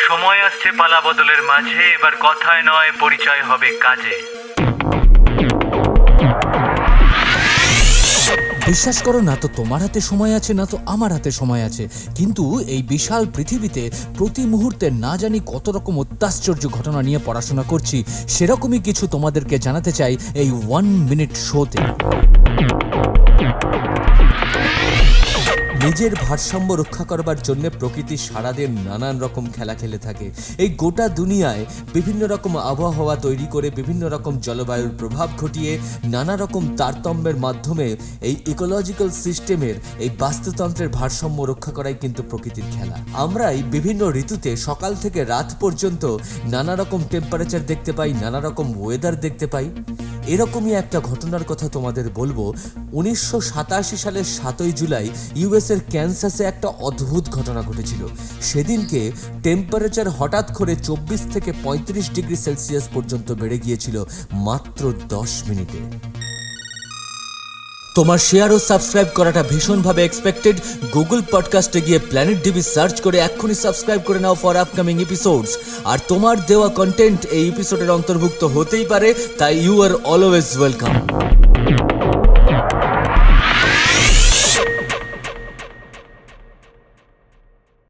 সময় আসছে পালা বদলের মাঝে, এবার কথায় নয় পরিচয় হবে কাজে। বিশ্বাস করো না তো তোমার হাতে সময় আছে, না তো আমার হাতে সময় আছে, কিন্তু এই বিশাল পৃথিবীতে প্রতি মুহূর্তে না জানি কত রকম অত্যাশ্চর্য ঘটনা নিয়ে পড়াশোনা করছি। সেরকমই কিছু তোমাদেরকে জানাতে চাই এই 1 মিনিট শোতে। নিজের ভারসাম্য রক্ষা করবার জন্য প্রকৃতি সারাদিন নানান রকম খেলা খেলে থাকে। এই গোটা দুনিয়ায় বিভিন্ন রকম আবহাওয়া তৈরি করে, বিভিন্ন রকম জলবায়ুর প্রভাব ঘটিয়ে, নানা রকম তারতম্যের মাধ্যমে এই ইকোলজিক্যাল সিস্টেমের, এই বাস্তুতন্ত্রের ভারসাম্য রক্ষা করাই কিন্তু প্রকৃতির খেলা। আমরাই বিভিন্ন ঋতুতে সকাল থেকে রাত পর্যন্ত নানা রকম টেম্পারেচার দেখতে পাই, নানা রকম ওয়েদার দেখতে পাই। এরকমই একটা ঘটনার কথা তোমাদের বলবো। 1987 সালের 7ই জুলাই ইউএসের ক্যানসাসে একটা অদ্ভুত ঘটনা ঘটেছিল। সেদিনকে টেম্পারেচার হঠাৎ করে 24 থেকে 35 ডিগ্রি সেলসিয়াস পর্যন্ত বেড়ে গিয়েছিল মাত্র 10 মিনিটে। তোমার শেয়ার ও সাবস্ক্রাইব করাটা ভীষণভাবে এক্সপেক্টেড। গুগল পডকাস্টে গিয়ে প্ল্যানেট ডিবি সার্চ করে এক্ষুনি সাবস্ক্রাইব করে নাও ফর আপকামিং এপিসোডস। আর তোমার দেওয়া কন্টেন্ট এই এপিসোডের অন্তর্ভুক্ত হতেই পারে, তাই ইউ আর অলওয়েজ ওয়েলকাম।